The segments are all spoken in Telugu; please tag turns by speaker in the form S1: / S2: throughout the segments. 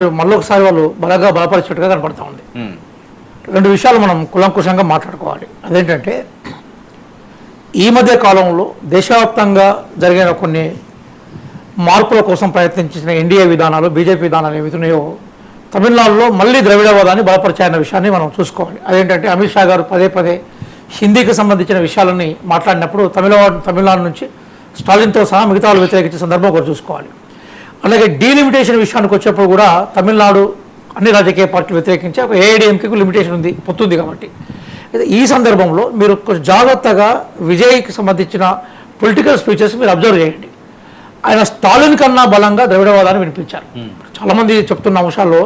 S1: మళ్ళొకసారి వాళ్ళు బలంగా బలపరిచినట్టుగా కనపడతా ఉంది. రెండు విషయాలు మనం కులంకుశంగా మాట్లాడుకోవాలి. అదేంటంటే ఈ మధ్య కాలంలో దేశవ్యాప్తంగా జరిగిన కొన్ని మార్పుల కోసం ప్రయత్నించిన ఎన్డీఏ విధానాలు, బీజేపీ విధానాలు ఏమితున్నాయో తమిళనాడులో మళ్ళీ ద్రవిడవాదాన్ని బలపరిచాయన్న విషయాన్ని మనం చూసుకోవాలి. అదేంటంటే అమిత్ షా గారు పదే పదే హిందీకి సంబంధించిన విషయాలని మాట్లాడినప్పుడు తమిళనాడు నుంచి స్టాలిన్తో సహా మిగతా వాళ్ళు వ్యతిరేకించే సందర్భం కూడా చూసుకోవాలి. అలాగే డీలిమిటేషన్ విషయానికి వచ్చేప్పుడు కూడా తమిళనాడు అన్ని రాజకీయ పార్టీలు వ్యతిరేకించి ఒక ఏఐడిఎంకేకు లిమిటేషన్ ఉంది, పొత్తుంది. కాబట్టి ఈ సందర్భంలో మీరు కొంచెం జాగ్రత్తగా విజయ్కి సంబంధించిన పొలిటికల్ స్పీచెస్ మీరు అబ్జర్వ్ చేయండి. ఆయన స్టాలిన్ కన్నా బలంగా ద్రవిడవాదాన్ని వినిపించారు. చాలామంది చెప్తున్న అంశాల్లో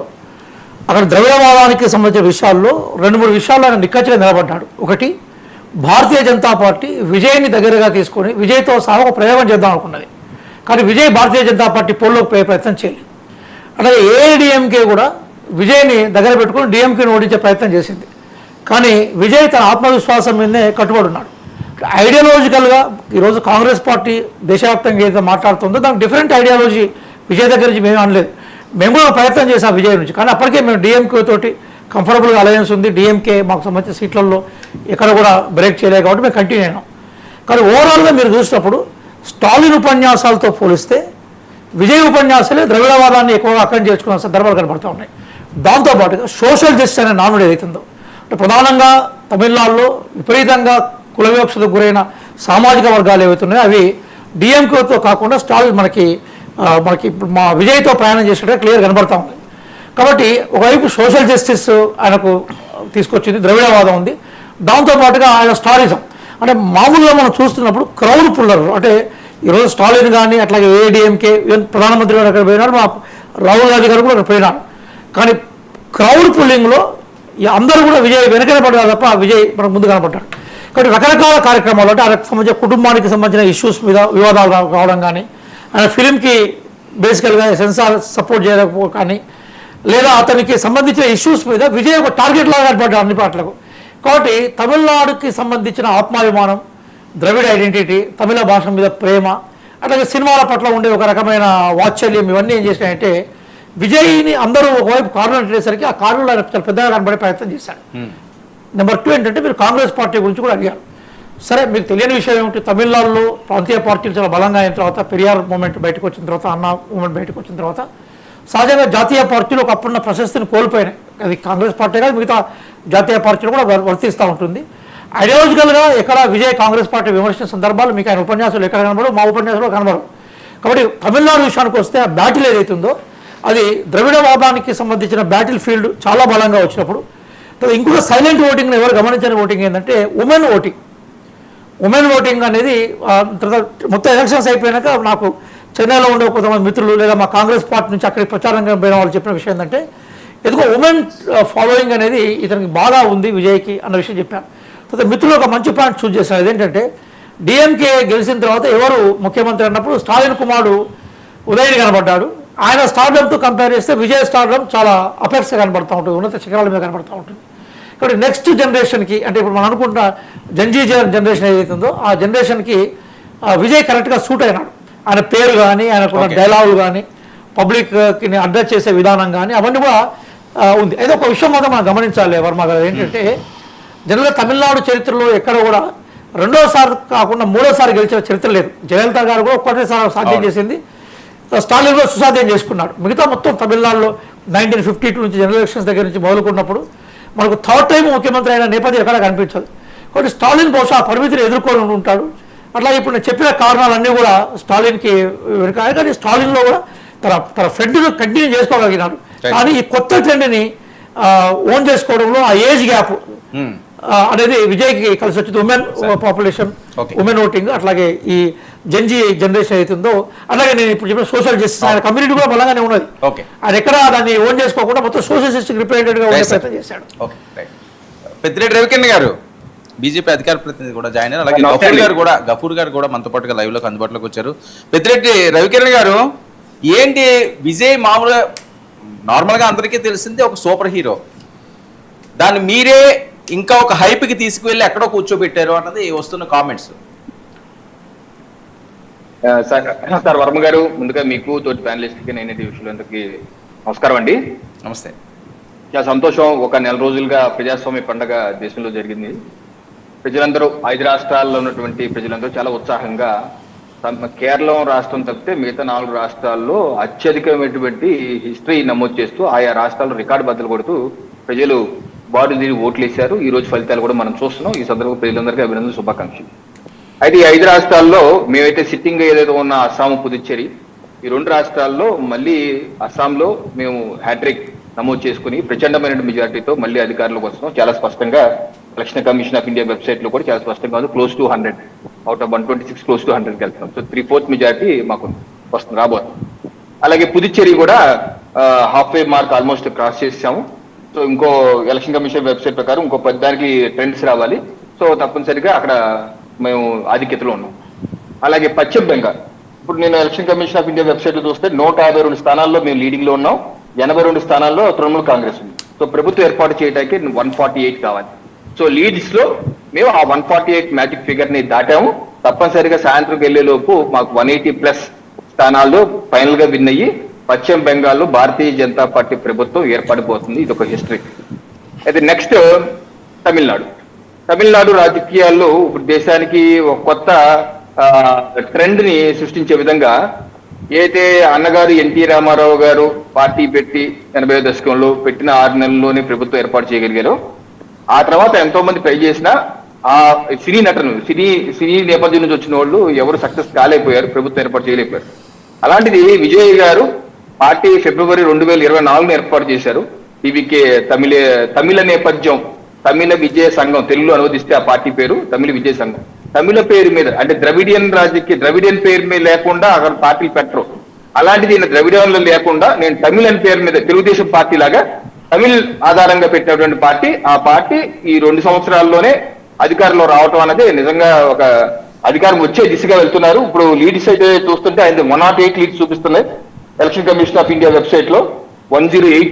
S1: అక్కడ ద్రవిడవాదానికి సంబంధించిన విషయాల్లో 2-3 విషయాల్లో ఆయన నిక్కచ్చిగా నిలబడ్డాడు. ఒకటి, భారతీయ జనతా పార్టీ విజయ్ని దగ్గరగా తీసుకొని విజయ్తో సహా ఒక ప్రయోగం చేద్దాం అనుకున్నది. కానీ విజయ్ భారతీయ జనతా పార్టీ పోల్లోకి పోయే ప్రయత్నం చేయలేదు. అలాగే ఏఐడిఎంకే కూడా విజయ్ని దగ్గర పెట్టుకుని డిఎంకేని ఓడించే ప్రయత్నం చేసింది. కానీ విజయ్ తన ఆత్మవిశ్వాసం మీదనే కట్టుబడి ఉన్నాడు. ఐడియాలజికల్గా ఈరోజు కాంగ్రెస్ పార్టీ దేశవ్యాప్తంగా ఏదైతే మాట్లాడుతుందో దానికి డిఫరెంట్ ఐడియాలజీ విజయ్ దగ్గర నుంచి మేము అనలేదు. మేము కూడా ప్రయత్నం చేసాం విజయ్ నుంచి. కానీ అప్పటికే మేము డిఎంకే తోటి కంఫర్టబుల్గా అలయన్స్ ఉంది. డిఎంకే మాకు సంబంధించిన సీట్లలో ఎక్కడ కూడా బ్రేక్ చేయలేదు కాబట్టి మేము కంటిన్యూ అయినాం. కానీ ఓవరాల్గా మీరు చూసినప్పుడు స్టాలిన్ ఉపన్యాసాలతో పోలిస్తే విజయ్ ఉపన్యాసాలే ద్రవిడవాదాన్ని ఎక్కువగా అక్కడి చేసుకున్న సందర్భాలు కనబడుతూ ఉన్నాయి. దాంతోపాటుగా సోషల్ జస్టిస్ అనే నానుడు ఏదైతుందో అంటే ప్రధానంగా తమిళనాడులో విపరీతంగా కుల వివక్షతకు గురైన సామాజిక వర్గాలు ఏవైతున్నాయో అవి డిఎంకేతో కాకుండా స్టాలిన్ మనకి ఇప్పుడు మా విజయ్తో ప్రయాణం చేసినట్టు క్లియర్ కనబడతా ఉంది. కాబట్టి ఒకవైపు సోషల్ జస్టిస్ ఆయనకు తీసుకొచ్చింది, ద్రవిడవాదం ఉంది. దాంతోపాటుగా ఆయన స్టాలిజం అంటే మామూలుగా మనం చూస్తున్నప్పుడు క్రౌడ్ పుల్లర్ అంటే ఈరోజు స్టాలిన్ కానీ అట్లాగే ఏఐడిఎంకే ప్రధానమంత్రి గారు అక్కడ పోయినాడు, మా రాహుల్ గాంధీ గారు కూడా అక్కడ పోయినాడు. కానీ క్రౌడ్ పుల్లింగ్లో అందరూ కూడా విజయ్ వెనకనే పడ్డారు తప్ప విజయ్ మనకు ముందు కనపడ్డాడు. కాబట్టి రకరకాల కార్యక్రమాలు అంటే ఆయనకు సంబంధించిన కుటుంబానికి సంబంధించిన ఇష్యూస్ మీద వివాదాలు రావడం కానీ, ఆయన ఫిలింకి బేసికల్గా సెన్సార్ సపోర్ట్ చేయకపో కానీ, లేదా అతనికి సంబంధించిన ఇష్యూస్ మీద విజయ్ ఒక టార్గెట్ లాగా కనపడ్డాడు అన్ని పార్టీలకు. కాబట్టి తమిళనాడుకి సంబంధించిన ఆత్మాభిమానం, ద్రవిడ ఐడెంటిటీ, తమిళ భాష మీద ప్రేమ, అట్లాగే సినిమాల పట్ల ఉండే ఒక రకమైన వాత్సల్యం ఇవన్నీ ఏం చేసినాయంటే విజయ్ని అందరూ ఒకవైపు కార్నర్ చేసేసరికి ఆ కార్నర్లో ఆయన చాలా పెద్దగా కనబడే ప్రయత్నం చేశాడు. నెంబర్ 2 ఏంటంటే మీరు కాంగ్రెస్ పార్టీ గురించి కూడా అడిగారు. సరే, మీకు తెలియని విషయం ఏమిటి, తమిళనాడులో ప్రాంతీయ పార్టీలు చాలా బలంగా అయిన తర్వాత, పెరియార్ మూమెంట్ బయటకు వచ్చిన తర్వాత, అన్నా మూమెంట్ బయటకు వచ్చిన తర్వాత సహజంగా జాతీయ పార్టీలు ఒకప్పుడున్న ప్రశస్తిని కోల్పోయినాయి. అది కాంగ్రెస్ పార్టీ కాదు, మిగతా జాతీయ పార్టీలు కూడా వర్తిస్తూ ఉంటుంది. ఐడియాలజికల్గా ఎక్కడ విజయ్ కాంగ్రెస్ పార్టీ విమర్శించిన సందర్భాలు మీకు ఆయన ఉపన్యాసాలు ఎక్కడ కనబడవు, మా ఉపన్యాసాలు కనబడవు. కాబట్టి తమిళనాడు విషయానికి వస్తే ఆ బ్యాటిల్ ఏదైతుందో అది ద్రవిడవాదానికి సంబంధించిన బ్యాటిల్ ఫీల్డ్ చాలా బలంగా వచ్చినప్పుడు ఇంకొక సైలెంట్ ఓటింగ్ని ఎవరు గమనించని ఓటింగ్ ఏంటంటే ఉమెన్ ఓటింగ్ అనేది మొత్తం ఎలక్షన్స్ అయిపోయాక నాకు చెన్నైలో ఉండే కొంతమంది మిత్రులు లేదా మా కాంగ్రెస్ పార్టీ నుంచి అక్కడికి ప్రచారంగా పోయిన వాళ్ళు చెప్పిన విషయం ఏంటంటే ఎందుకో ఉమెన్ ఫాలోయింగ్ అనేది ఇతనికి బాగా ఉంది విజయ్కి అన్న విషయం చెప్పాను. తర్వాత మిత్రులు ఒక మంచి పాయింట్ చూస్ చేశారు. అదేంటంటే డిఎంకే గెలిచిన తర్వాత ఎవరు ముఖ్యమంత్రి అన్నప్పుడు స్టాలిన్ కుమారుడు ఉదయ్ కనబడ్డాడు. ఆయన స్టార్డమ్తో కంపేర్ చేస్తే విజయ్ స్టార్డమ్ చాలా అపెక్స్గా కనబడుతూ ఉంటుంది, ఉన్నత శిఖరాల మీద కనబడుతూ ఉంటుంది. కాబట్టి నెక్స్ట్ జనరేషన్కి అంటే ఇప్పుడు మనం అనుకుంటున్న జంజీ జనరేషన్ ఏదైతుందో ఆ జనరేషన్కి విజయ్ కరెక్ట్గా సూట్ అయినాడు. ఆయన పేరు కానీ, ఆయనకున్న డైలాగులు కానీ, పబ్లిక్కి అడ్రస్ చేసే విధానం కానీ అవన్నీ కూడా ఉంది. అయితే ఒక విషయం మాత్రం మనం గమనించాలి వర్మ గారు, ఏంటంటే జనరల్గా తమిళనాడు చరిత్రలో ఎక్కడ కూడా రెండోసారి కాకుండా మూడోసారి గెలిచిన చరిత్ర లేదు. జయలలిత గారు కూడా ఒక్కటేసారి సాధ్యం చేసింది, స్టాలిన్ కూడా సుసాధ్యం చేసుకున్నాడు. మిగతా మొత్తం తమిళనాడులో 1952 నుంచి జనరల్ ఎలక్షన్స్ దగ్గర నుంచి మొదలుకున్నప్పుడు మనకు థర్డ్ టైం ముఖ్యమంత్రి అయిన నేపథ్యం ఎక్కడ కనిపించదు. కాబట్టి స్టాలిన్ బహుశా ఆ పరిమితిని ఎదుర్కొని ఉంటాడు. అట్లాగే ఇప్పుడు నేను చెప్పిన కారణాలన్నీ కూడా స్టాలిన్కి వెనుకాయ. కానీ స్టాలిన్లో కూడా తన ఫ్రెండ్ను కంటిన్యూ చేసుకోగలిగినాడు. కానీ ఈ కొత్త ట్రెండ్ని ఓన్ చేసుకోవడంలో ఆ ఏజ్ గ్యాప్ అనేది విజయ్కి కలిసి వచ్చింది. ఉమెన్ పాపులేషన్, ఉమెన్ ఓటింగ్, అట్లాగే ఈ జంజీ జనరేషన్ అవుతుందో అలాగే నేను ఇప్పుడు చెప్పిన సోషల్ జస్టిస్ ఆయన కమ్యూనిటీ కూడా బలంగానే ఉన్నది. ఆయన ఎక్కడ దాన్ని ఓన్ చేసుకోకుండా మొత్తం సోషల్ జస్టిస్ రిప్రజెంటేటివ్గా ఉండే ప్రయత్నం చేశాడు.
S2: పెద్దిరెడ్డి రవికిరణ్ గారు బీజేపీ అధికార ప్రతినిధి కూడా జాయిన్ అయ్యారు. అలాగే గఫూర్ గారు కూడా మనతో పాటుగా లైవ్ లోకి అందుబాటులోకి వచ్చారు. పెద్దిరెడ్డి రవికిరణ్ గారు, ఏంటి విజయ్ మామూలుగా నార్మల్గా అందరికీ తెలిసింది ఒక సూపర్ హీరో, దాన్ని మీరే ఇంకా ఒక హైప్కి తీసుకువెళ్ళి ఎక్కడో కూర్చోబెట్టారు అన్నది వస్తున్న కామెంట్స్.
S3: సార్ వర్మ గారు, ముందుగా మీకు తోటి ప్యానలిస్ట్కి నేను విషయంలోకి నమస్కారం అండి.
S2: నమస్తే.
S3: చాలా సంతోషం. ఒక నెల రోజులుగా ప్రజాస్వామ్య పండుగ దేశంలో జరిగింది. ప్రజలందరూ 5 రాష్ట్రాల్లో ఉన్నటువంటి ప్రజలందరూ చాలా ఉత్సాహంగా కేరళం రాష్ట్రం తప్పితే మిగతా 4 రాష్ట్రాల్లో అత్యధికమైనటువంటి హిస్టరీ నమోదు చేస్తూ ఆయా రాష్ట్రాల్లో రికార్డు బద్దలు కొడుతూ ప్రజలు బారు తీరి ఓట్లు వేశారు. ఈ రోజు ఫలితాలు కూడా మనం చూస్తున్నాం. ఈ సందర్భంగా ప్రజలందరికీ అభినందన, శుభాకాంక్షలు. అయితే ఈ 5 రాష్ట్రాల్లో మేమైతే సిట్టింగ్ ఏదైతే ఉన్న అస్సాం, పుదుచ్చేరి, ఈ 2 రాష్ట్రాల్లో మళ్ళీ అస్సాంలో మేము హ్యాట్రిక్ నమోదు చేసుకుని ప్రచండమైన మెజార్టీతో మళ్ళీ అధికారంలోకి వస్తున్నాం. చాలా స్పష్టంగా election commission of India website లో కూడా చాలా స్పష్టంగా ఉంది. Close to 100 out of 126 close to 100కి వెళ్తున్నాం. సో 3/4 మెజార్టీ మాకు వస్తుంది, రాబోతుంది. అలాగే పుదుచ్చేరి కూడా half way mark almost cross చేసాము. సో ఇంకో ఎలక్షన్ కమిషన్ వెబ్సైట్ ప్రకారం ఇంకో 10 దానికి ట్రెండ్స్ రావాలి. సో తప్పనిసరిగా అక్కడ మేము ఆధిక్యతలో ఉన్నాం. అలాగే పశ్చిమ బెంగాల్, ఇప్పుడు నేను election commission of India website లో చూస్తే 152 స్థానాల్లో మేము లీడింగ్ లో ఉన్నాం. 82 స్థానాల్లో తృణమూల్ కాంగ్రెస్ ఉంది. సో ప్రభుత్వం ఏర్పాటు చేయడానికి 148 కావాలి. సో లీడ్స్ లో మేము ఆ 148 మ్యాజిక్ ఫిగర్ ని దాటాము. తప్పనిసరిగా సాయంత్రం వెళ్లే లోపు మాకు 180+ స్థానాల్లో ఫైనల్ గా విన్ అయ్యి పశ్చిమ బెంగాల్లో భారతీయ జనతా పార్టీ ప్రభుత్వం ఏర్పడిపోతుంది. ఇది ఒక హిస్టరీ. అయితే నెక్స్ట్ తమిళనాడు రాజకీయాల్లో ఇప్పుడు దేశానికి ఒక కొత్త ట్రెండ్ ని సృష్టించే విధంగా అయితే అన్నగారు ఎన్టీ రామారావు గారు పార్టీ పెట్టి 80వ దశకంలో పెట్టిన 6 నెలల్లోనే ప్రభుత్వం ఏర్పాటు చేయగలిగారు. ఆ తర్వాత ఎంతో మంది ట్రై చేసినా ఆ సినీ నటను సినీ నేపథ్యం నుంచి వచ్చిన వాళ్ళు ఎవరు సక్సెస్ కాలేకపోయారు, ప్రభుత్వం ఏర్పాటు చేయలేకపోయారు. అలాంటిది విజయ్ గారు పార్టీ ఫిబ్రవరి 2024 ఏర్పాటు చేశారు. టీవీకే తమిళ నేపథ్యం, తమిళ విజయ సంఘం, తెలుగులో అనువదిస్తే ఆ పార్టీ పేరు తమిళ విజయ సంఘం. తమిళ పేరు మీద అంటే ద్రవిడియన్ పేరు మీద లేకుండా అక్కడ పార్టీలు పెట్టరు. అలాంటిది ద్రవిడియన్లో లేకుండా నేను తమిళ్ అని పేరు మీద తెలుగుదేశం పార్టీ లాగా తమిళ్ ఆధారంగా పెట్టినటువంటి పార్టీ, ఆ పార్టీ ఈ 2 సంవత్సరాల్లోనే అధికారంలో రావటం అనేది నిజంగా ఒక అధికారం వచ్చే దిశగా వెళ్తున్నారు. ఇప్పుడు లీడ్స్ అయితే చూస్తుంటే ఆయన 108 లీడ్స్ చూపిస్తున్నాయి election commission of India website లో. 108